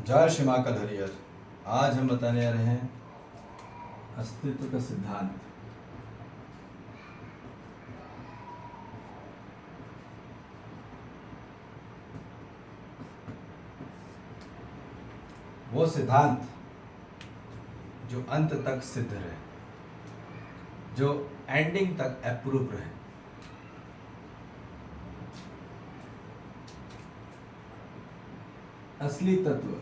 जय श्री माँ कल हरिहर। आज हम बताने जा रहे हैं अस्तित्व का सिद्धांत। वो सिद्धांत जो अंत तक सिद्ध रहे, जो एंडिंग तक अप्रूव रहे। असली तत्व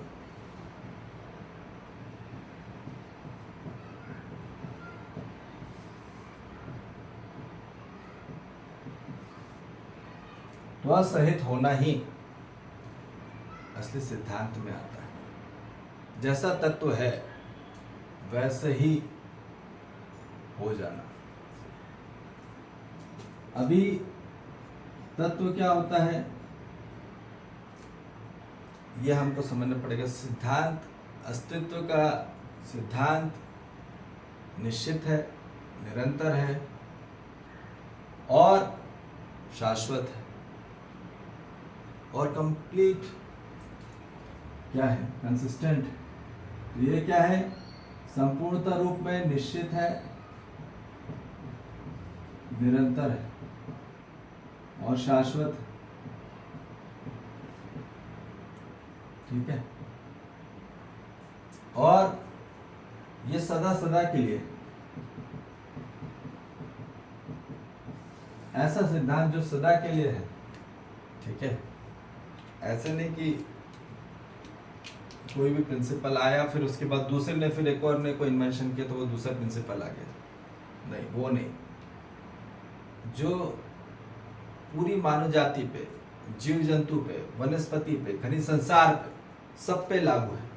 सहित होना ही असली सिद्धांत में आता है। जैसा तत्व है वैसे ही हो जाना। अभी तत्व क्या होता है यह हमको समझना पड़ेगा। सिद्धांत, अस्तित्व का सिद्धांत निश्चित है, निरंतर है और शाश्वत है और कंप्लीट क्या है, कंसिस्टेंट। तो ये क्या है, संपूर्णता रूप में निश्चित है, निरंतर है और शाश्वत है। ठीक है, और ये सदा सदा के लिए ऐसा सिद्धांत जो सदा के लिए है। ठीक है, ऐसे नहीं कि कोई भी प्रिंसिपल आया फिर उसके बाद दूसरे ने फिर एक और ने कोई इन्वेंशन किया तो वो दूसरा प्रिंसिपल आ गया। नहीं, वो नहीं। जो पूरी मानव जाति पे, जीव जंतु पे, वनस्पति पे, खनिज संसार पे, सब पे लागू है।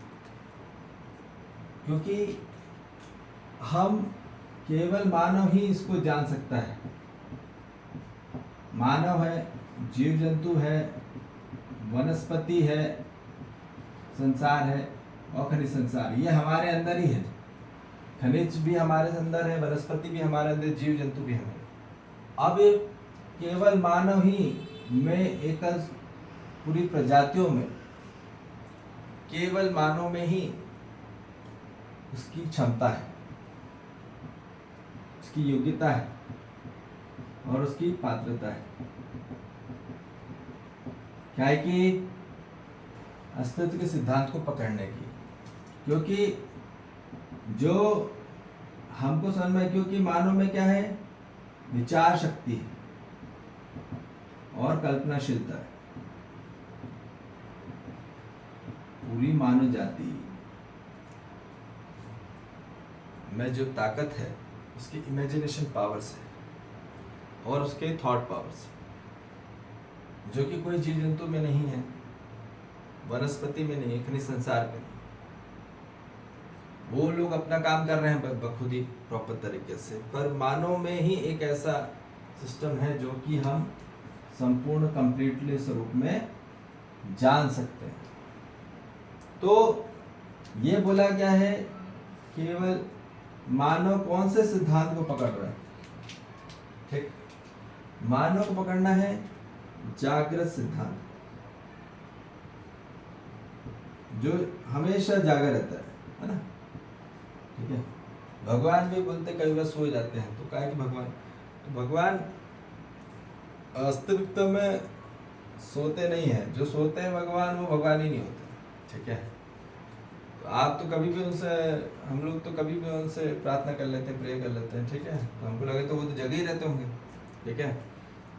क्योंकि हम केवल मानव ही इसको जान सकता है। मानव है, जीव जंतु है, वनस्पति है, संसार है और खनिज संसार, ये हमारे अंदर ही है। खनिज भी हमारे अंदर है, वनस्पति भी हमारे अंदर, जीव जंतु भी हमारे। अब ये केवल मानव ही में, एकल पूरी प्रजातियों में केवल मानव में ही उसकी क्षमता है, उसकी योग्यता है और उसकी पात्रता है। क्या है कि अस्तित्व के सिद्धांत को पकड़ने की। क्योंकि जो हमको समझ में, क्योंकि मानव में क्या है, विचार शक्ति है और कल्पनाशीलता है। पूरी मानव जाति में जो ताकत है उसकी इमेजिनेशन पावर से और उसके थॉट पावर से, जो कि कोई जीव जंतु में नहीं है, वनस्पति में नहीं है, खनिज संसार में नहीं। वो लोग अपना काम कर रहे हैं बखुद ही प्रॉपर तरीके से, पर मानव में ही एक ऐसा सिस्टम है जो कि हम संपूर्ण कंप्लीटली स्वरूप में जान सकते हैं। तो ये बोला गया है केवल मानव कौन से सिद्धांत को पकड़ रहा है। ठीक, मानव को पकड़ना है जागृत सिद्धांत, जो हमेशा जागा रहता है ना। ठीक है, भगवान भी बोलते कई बार सो जाते हैं, तो क्या कि भगवान, तो भगवान वास्तविकता में सोते नहीं है। जो सोते हैं भगवान, वो भगवान ही नहीं होते। ठीक है, तो आप तो कभी भी उनसे, हम लोग तो कभी भी उनसे प्रार्थना कर लेते हैं, प्रे कर लेते हैं। ठीक है, तो हमको लगे तो वो तो जगह ही रहते होंगे। ठीक है,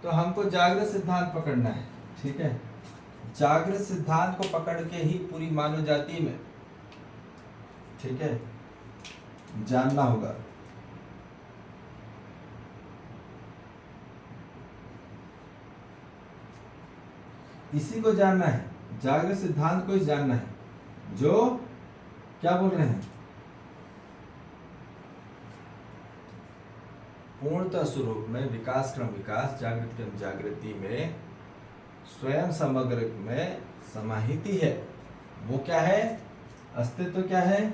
तो हमको जागृत सिद्धांत पकड़ना है। ठीक है, जागृत सिद्धांत को पकड़ के ही पूरी मानव जाति में, ठीक है, जानना होगा। इसी को जानना है, जागृत सिद्धांत को ही जानना है, जो क्या बोल रहे हैं, पूर्णतः स्वरूप में विकास क्रम विकास, जागृत क्रम जागृति में स्वयं समग्र में समाहिति है। वो क्या है, अस्तित्व क्या है,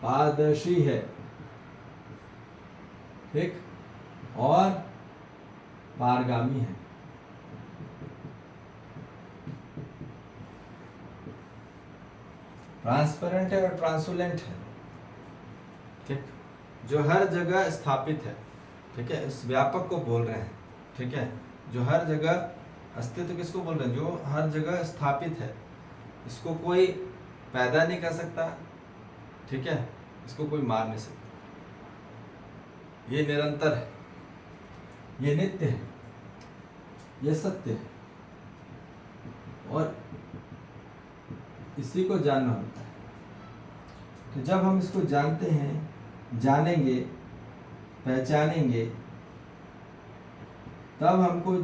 पारदर्शी है। ठीक, और पारगामी है। ट्रांसपेरेंट है और ट्रांसुलेंट है, ठीक, जो हर जगह स्थापित है, ठीक है, इस व्यापक को बोल रहे हैं, ठीक है, जो हर जगह, अस्तित्व किसको बोल रहे हैं, जो हर जगह स्थापित है, इसको कोई पैदा नहीं कर सकता, ठीक है, इसको कोई मार नहीं सकता, ये निरंतर है, ये नित्य है, ये सत्य है, और इसी को जानना होता है। तो जब हम इसको जानते हैं, जानेंगे, पहचानेंगे, तब हमको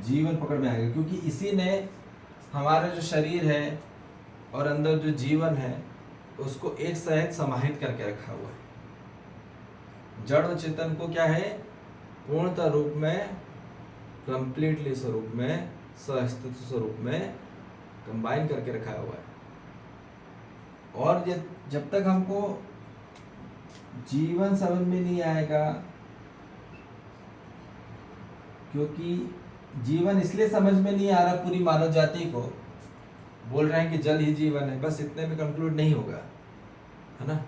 जीवन पकड़ में आएगा, क्योंकि इसी ने हमारा जो शरीर है और अंदर जो जीवन है उसको एक साथ समाहित करके रखा हुआ है। जड़ और चेतन को क्या है, पूर्णतः रूप में, कंप्लीटली स्वरूप में, सह-अस्तित्व स्वरूप में कंबाइन करके रखा हुआ है। और ये जब तक हमको जीवन समझ में नहीं आएगा, क्योंकि जीवन इसलिए समझ में नहीं आ रहा पूरी मानव जाति को, बोल रहे हैं कि जल ही जीवन है, बस इतने में कंक्लूड नहीं होगा, है ना।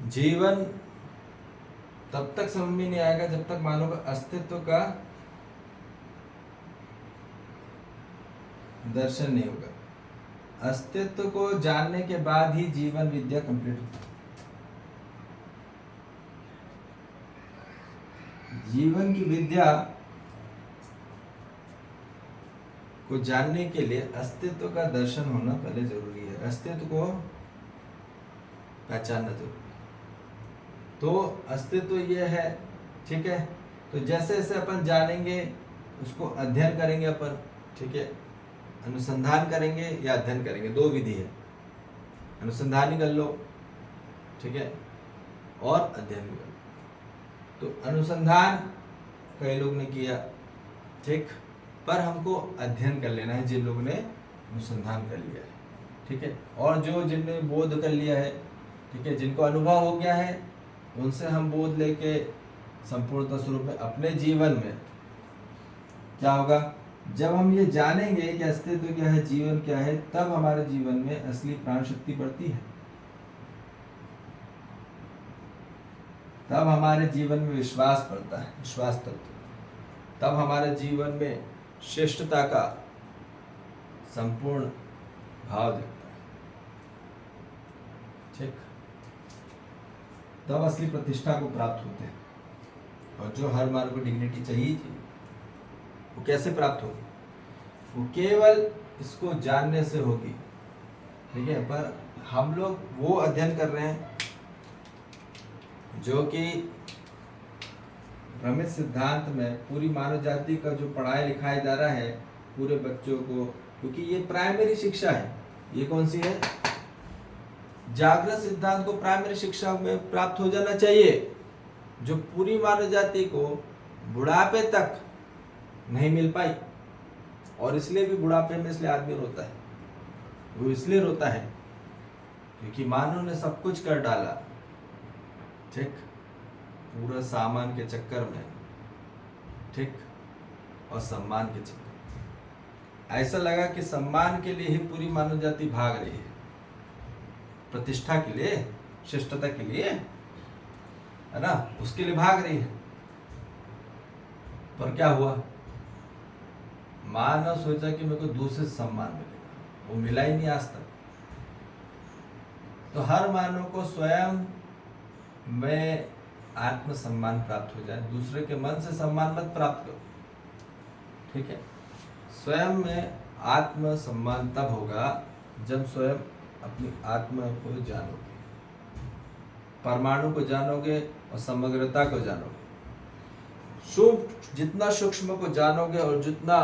जीवन तब तक समझ में नहीं आएगा जब तक मानव का अस्तित्व का दर्शन नहीं होगा। अस्तित्व को जानने के बाद ही जीवन विद्या कंप्लीट होती है। जीवन की विद्या को जानने के लिए अस्तित्व का दर्शन होना पहले जरूरी है, अस्तित्व को पहचानना जरूरी है। तो अस्तित्व ये है, ठीक है। तो जैसे जैसे अपन जानेंगे उसको अध्ययन करेंगे अपन, ठीक है, अनुसंधान करेंगे या अध्ययन करेंगे, दो विधि है, अनुसंधान ही कर लो, ठीक है, और अध्ययन भी कर लो। तो अनुसंधान कई लोग ने किया, ठीक, पर हमको अध्ययन कर लेना है जिन लोगों ने अनुसंधान कर लिया है, ठीक है, और जो जिनने बोध कर लिया है, ठीक है, जिनको अनुभव हो गया है, उनसे हम बोध लेके संपूर्णता स्वरूप में अपने जीवन में क्या होगा, जब हम ये जानेंगे कि अस्तित्व क्या है, जीवन क्या है, तब हमारे जीवन में असली प्राण शक्ति बढ़ती है, तब हमारे जीवन में विश्वास बढ़ता है, विश्वास तत्व, तब हमारे जीवन में श्रेष्ठता का संपूर्ण भाव दिखता है, ठीक, तब असली प्रतिष्ठा को प्राप्त होते हैं। और जो हर मानव को डिग्निटी चाहिए थी, वो कैसे प्राप्त होगी, वो केवल इसको जानने से होगी, ठीक है। पर हम लोग वो अध्ययन कर रहे हैं जो कि भ्रमित सिद्धांत में पूरी मानव जाति का जो पढ़ाई लिखाया जा रहा है पूरे बच्चों को, क्योंकि ये प्राइमरी शिक्षा है। ये कौन सी है, जागृत सिद्धांत को प्राइमरी शिक्षा में प्राप्त हो जाना चाहिए, जो पूरी मानव जाति को बुढ़ापे तक नहीं मिल पाई। और इसलिए भी बुढ़ापे में इसलिए आदमी रोता है, वो इसलिए रोता है क्योंकि मानव ने सब कुछ कर डाला, ठीक, पूरा सामान के चक्कर में, ठीक, और सम्मान के चक्कर में। ऐसा लगा कि सम्मान के लिए ही पूरी मानव जाति भाग रही है, प्रतिष्ठा के लिए, श्रेष्ठता के लिए, है ना, उसके लिए भाग रही है। पर क्या हुआ, मानव सोचा कि मेरे को दूसरे से सम्मान मिलेगा, वो मिला ही नहीं आज तक। तो हर मानव को स्वयं में आत्मसम्मान प्राप्त हो जाए, दूसरे के मन से सम्मान मत प्राप्त करो, ठीक है। स्वयं में आत्मसम्मान तब होगा जब स्वयं अपनी आत्मा को जानोगे, परमाणु को जानोगे और समग्रता को जानोगे। जितना सूक्ष्म को जानोगे और जितना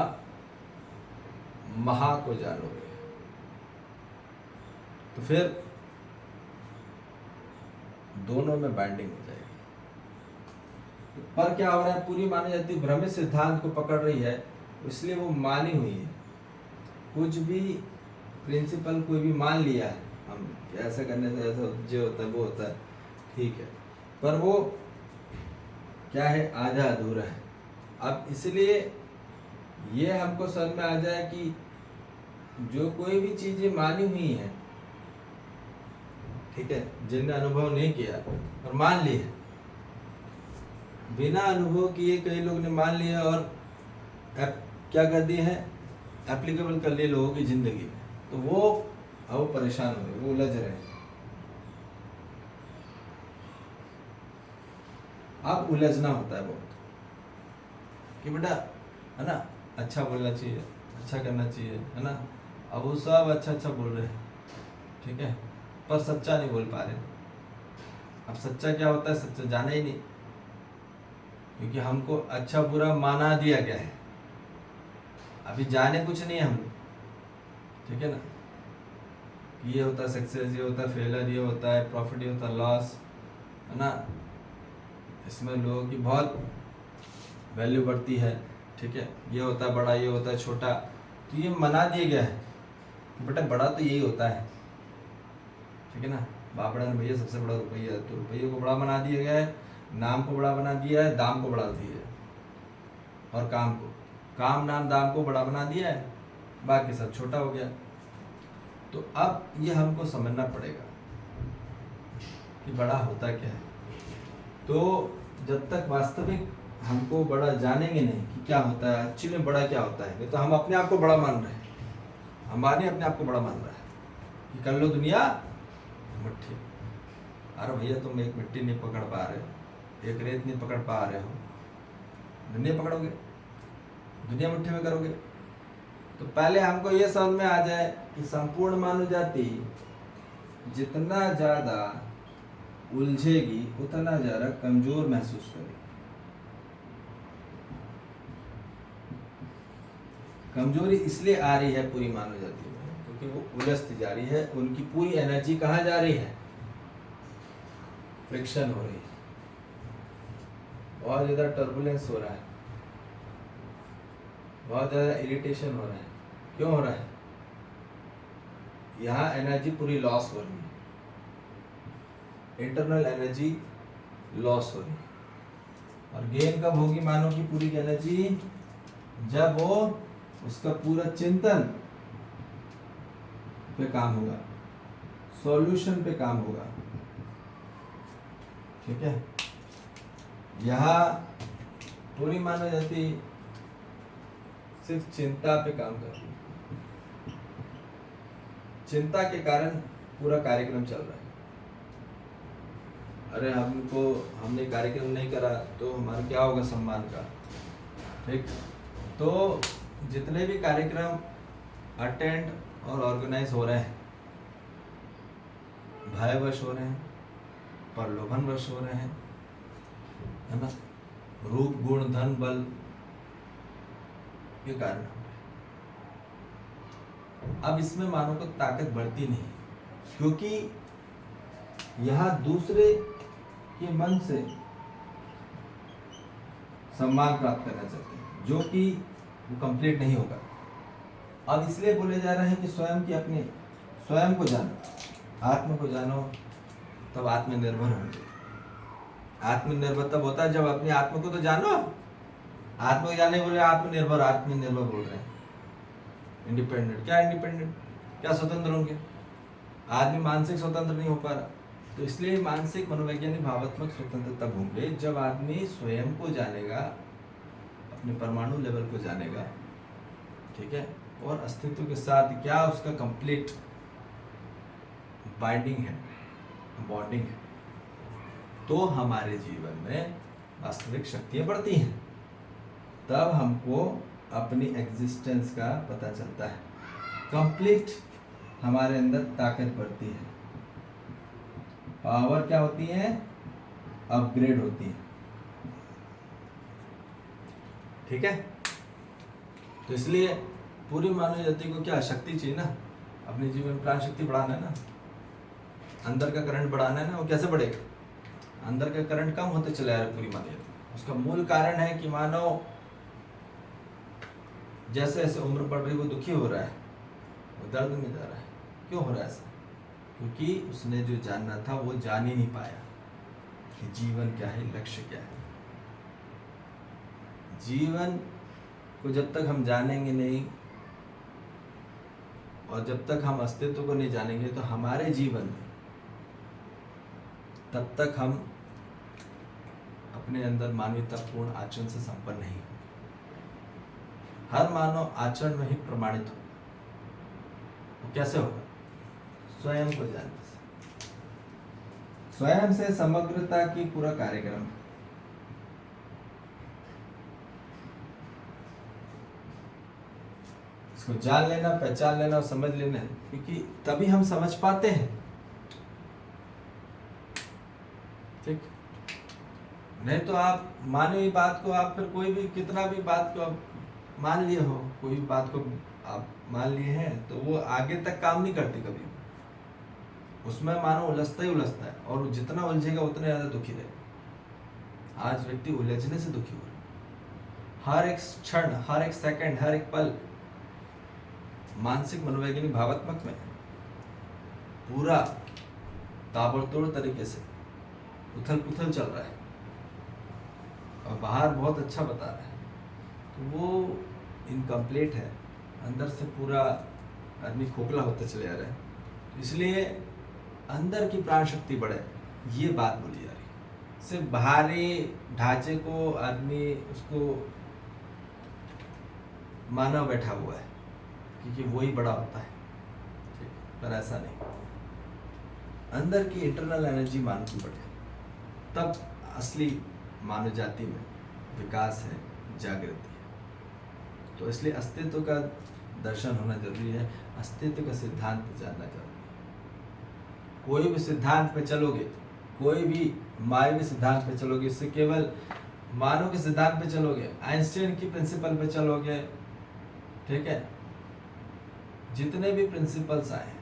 महा को जानोगे, तो फिर दोनों में बाइंडिंग हो जाएगी। पर क्या हो रहा है, पूरी मानव जाति भ्रमित सिद्धांत को पकड़ रही है, इसलिए वो मानी हुई है। कुछ भी प्रिंसिपल कोई भी मान लिया है, हम ऐसा करने से ऐसा जो होता है वो होता है, ठीक है, पर वो क्या है, आधा अधूरा है। अब इसलिए ये हमको समझ में आ जाए कि जो कोई भी चीजें मानी हुई है, ठीक है, जिनने अनुभव नहीं किया और मान ली है, बिना अनुभव किए कई लोग ने मान लिया और क्या कर दिए हैं, एप्लीकेबल कर लिए लोगों की जिंदगी में, तो वो अब वो परेशान हो रहे, वो उलझ रहे हैं। अब उलझना होता है बहुत कि बेटा, है ना, अच्छा बोलना चाहिए, अच्छा करना चाहिए, है ना। अब वो सब अच्छा अच्छा बोल रहे हैं, ठीक है, पर सच्चा नहीं बोल पा रहे। अब सच्चा क्या होता है, सच्चा जाना ही नहीं, क्योंकि हमको अच्छा बुरा माना दिया गया है, अभी जाने कुछ नहीं हम, ठीक है ना। ये होता है सक्सेस, ये होता है फेलियर, ये होता है प्रॉफिट, ये होता है लॉस, है ना। इसमें लोगों की बहुत वैल्यू बढ़ती है, ठीक है। ये होता है बड़ा, ये होता है छोटा, तो ये मना दिया गया है कि बेटा बड़ा तो यही होता है, ठीक है ना। बापड़ा ने भैया सबसे बड़ा रुपया है, तो रुपये को बड़ा बना दिया गया है, नाम को बड़ा बना दिया है, दाम को बढ़ा दिया है, और काम नाम दाम को बड़ा बना दिया है, बाकी सब छोटा हो गया। तो अब ये हमको समझना पड़ेगा कि बड़ा होता क्या है। तो जब तक वास्तविक हमको बड़ा जानेंगे नहीं कि क्या होता है एक्चुअली बड़ा क्या होता है, नहीं तो हम अपने आप को बड़ा मान रहे हैं, हमारे अपने आप को बड़ा मान रहा है कि कर लो दुनिया मुट्ठी। अरे भैया तुम एक मिट्टी नहीं पकड़ पा रहे, एक रेत नहीं पकड़ पा रहे हो, दुनिया पकड़ोगे, दुनिया मुट्ठी में करोगे। तो पहले हमको ये समझ में आ जाए कि संपूर्ण मानव जाति जितना ज्यादा उलझेगी उतना ज्यादा कमजोर महसूस करेगी। कमजोरी इसलिए आ रही है पूरी मानव जाति में क्योंकि वो उलझती जा रही है, उनकी पूरी एनर्जी कहाँ जा रही है, फ्रिक्शन हो रही है, बहुत ज्यादा टर्बुलेंस हो रहा है, बहुत ज्यादा इरिटेशन हो रहा है। क्यों हो रहा है, यहाँ एनर्जी पूरी लॉस हो रही है, इंटरनल एनर्जी लॉस हो रही है। और गेन कब होगी मानव की पूरी एनर्जी, जब वो उसका पूरा चिंतन पे काम होगा, सॉल्यूशन पे काम होगा, ठीक है। यहाँ पूरी मानव जाति सिर्फ चिंता पे काम कर रही है, चिंता के कारण पूरा कार्यक्रम चल रहा है। अरे हमने कार्यक्रम नहीं करा तो हमारा क्या होगा सम्मान का, ठीक। तो जितने भी कार्यक्रम अटेंड और ऑर्गेनाइज हो रहे हैं, भयवश हो रहे हैं, प्रलोभनवश हो रहे हैं, है ना, रूप गुण धन बल के कारण। अब इसमें मानव को ताकत बढ़ती नहीं, क्योंकि यहाँ दूसरे के मन से सम्मान प्राप्त करना चाहते हैं, जो कि वो कंप्लीट नहीं होगा। अब इसलिए बोले जा रहे हैं कि स्वयं को जानो, आत्म को जानो, तब आत्मनिर्भर होंगे। आत्मनिर्भर तब होता है जब अपने आत्म को तो जानो, आत्म को जाने बोले आत्मनिर्भर बोल रहे हैं। इंडिपेंडेंट क्या, इंडिपेंडेंट क्या, स्वतंत्र होंगे। आदमी मानसिक स्वतंत्र नहीं हो पा रहा, तो इसलिए मानसिक मनोवैज्ञानिक भावात्मक स्वतंत्र तब होंगे जब आदमी स्वयं को जानेगा, अपने परमाणु लेवल को जानेगा, ठीक है, और अस्तित्व के साथ क्या उसका कंप्लीट बाइंडिंग है, बॉन्डिंग है, तो हमारे जीवन में वास्तविक शक्तियां बढ़ती हैं। तब हमको अपनी एग्जिस्टेंस का पता चलता है, कंप्लीट हमारे अंदर ताकत बढ़ती है, पावर क्या होती है, अपग्रेड होती है, ठीक है। तो इसलिए पूरी मानव जाति को क्या शक्ति चाहिए ना, अपने जीवन में प्राण शक्ति बढ़ाना है ना, अंदर का करंट बढ़ाना है ना। वो कैसे बढ़ेगा, अंदर का करंट कम होते चले आ रहा है पूरी मानव जाति। उसका मूल कारण है कि मानव जैसे जैसे उम्र बढ़ रही, वो दुखी हो रहा है, वो दर्द में जा रहा है। क्यों हो रहा है ऐसा, क्योंकि उसने जो जानना था वो जान ही नहीं पाया कि जीवन क्या है, लक्ष्य क्या है। जीवन को जब तक हम जानेंगे नहीं, और जब तक हम अस्तित्व को नहीं जानेंगे तो हमारे जीवन में तब तक हम अपने अंदर मानवतापूर्ण आचरण से संपन्न नहीं होंगे। हर मानव आचरण में ही प्रमाणित होगा। तो कैसे होगा? स्वयं को जानने से। स्वयं से समग्रता की पूरा कार्यक्रम है। इसको जान लेना, पहचान लेना और समझ लेना, क्योंकि तभी हम समझ पाते हैं। ठीक, नहीं तो आप माने ही बात को, आप फिर कोई भी कितना भी बात को आप मान लिए हो, कोई भी बात को आप मान लिए हैं तो वो आगे तक काम नहीं करती कभी भी। उसमें मानो उलझता ही उलझता है, और जितना उलझेगा उतना ज्यादा दुखी रहेगा। आज व्यक्ति उलझने से दुखी हो रहा है। हर एक क्षण, हर एक सेकंड, हर एक पल मानसिक, मनोवैज्ञानिक, भावात्मक में पूरा ताबड़तोड़ तरीके से उथल पुथल चल रहा है, और बाहर बहुत अच्छा बता रहा है, तो वो इनकम्प्लीट है। अंदर से पूरा आदमी खोखला होता चले जा रहा है। इसलिए अंदर की प्राण शक्ति बढ़े, ये बात बोली जा रही है। सिर्फ बाहरी ढांचे को आदमी उसको माना बैठा हुआ है, क्योंकि वही बड़ा होता है, पर ऐसा नहीं। अंदर की इंटरनल एनर्जी मानव की बढ़े, तब असली मानव जाति में विकास है, जागृति है। तो इसलिए अस्तित्व का दर्शन होना जरूरी है, अस्तित्व का सिद्धांत जानना जरूरी है। कोई भी सिद्धांत पे चलोगे, कोई भी मानवीय सिद्धांत पे चलोगे, इससे केवल मानव के सिद्धांत पे चलोगे, आइंस्टाइन की प्रिंसिपल पे चलोगे, ठीक है, जितने भी प्रिंसिपल्स आए,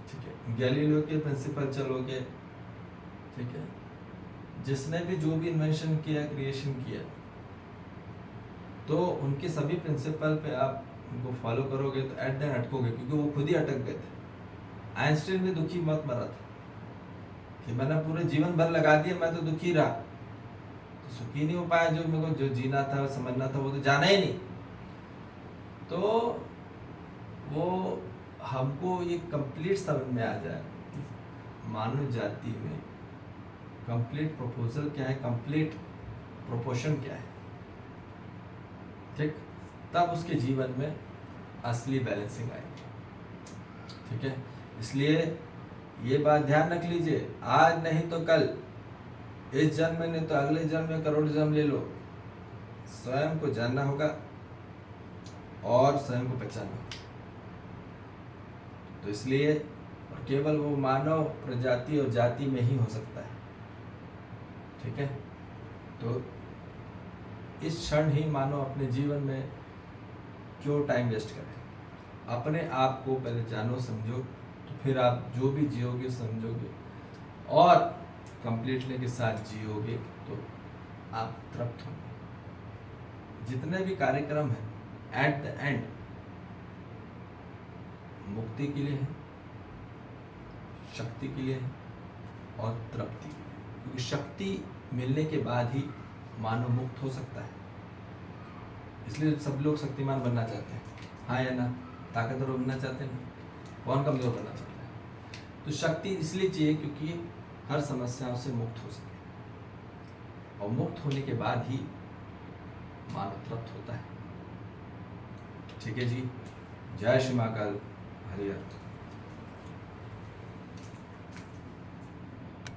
ठीक है, गैलीलियो के प्रिंसिपल चलोगे, ठीक है, जिसने भी जो भी इन्वेंशन किया, क्रिएशन किया, तो उनके सभी प्रिंसिपल पे आप उनको फॉलो करोगे तो एट द एंड अटकोगे, क्योंकि वो खुद ही अटक गए थे। आइंस्टाइन भी दुखी मत मरा था कि मैंने पूरे जीवन भर लगा दिया, मैं तो दुखी रहा, तो सुखी नहीं हो पाया। जो मेरे को जो जीना था, समझना था, वो तो जाना ही नहीं। तो वो हमको ये कंप्लीट समझ में आ जाए कि मानव जाति में कंप्लीट प्रपोजल क्या है, कंप्लीट प्रोपोर्शन क्या है, ठीक, तब उसके जीवन में असली बैलेंसिंग आएगी। ठीक है, इसलिए ये बात ध्यान रख लीजिए, आज नहीं तो कल, इस जन्म में नहीं तो अगले जन्म में, करोड़ जन्म ले लो, स्वयं को जानना होगा और स्वयं को पहचानना होगा। तो इसलिए और केवल वो मानव प्रजाति और जाति में ही हो सकता है। ठीक है, तो इस क्षण ही मानो अपने जीवन में क्यों टाइम वेस्ट करें। अपने आप को पहले जानो, समझो, तो फिर आप जो भी जियोगे, समझोगे और कंप्लीटली के साथ जियोगे तो आप तृप्त होंगे। जितने भी कार्यक्रम हैं एट द एंड मुक्ति के लिए है, शक्ति के लिए है और तृप्ति के लिए, क्योंकि शक्ति मिलने के बाद ही मानव मुक्त हो सकता है। इसलिए सब लोग शक्तिमान बनना चाहते हैं, हाँ या ना? ताकतवर बनना चाहते हैं, कौन कमजोर बनना चाहता है? तो शक्ति इसलिए चाहिए क्योंकि हर समस्याओं से मुक्त हो सके, और मुक्त होने के बाद ही मानव तृप्त होता है। ठीक है जी, जय श्री महाकाल, हरिहर।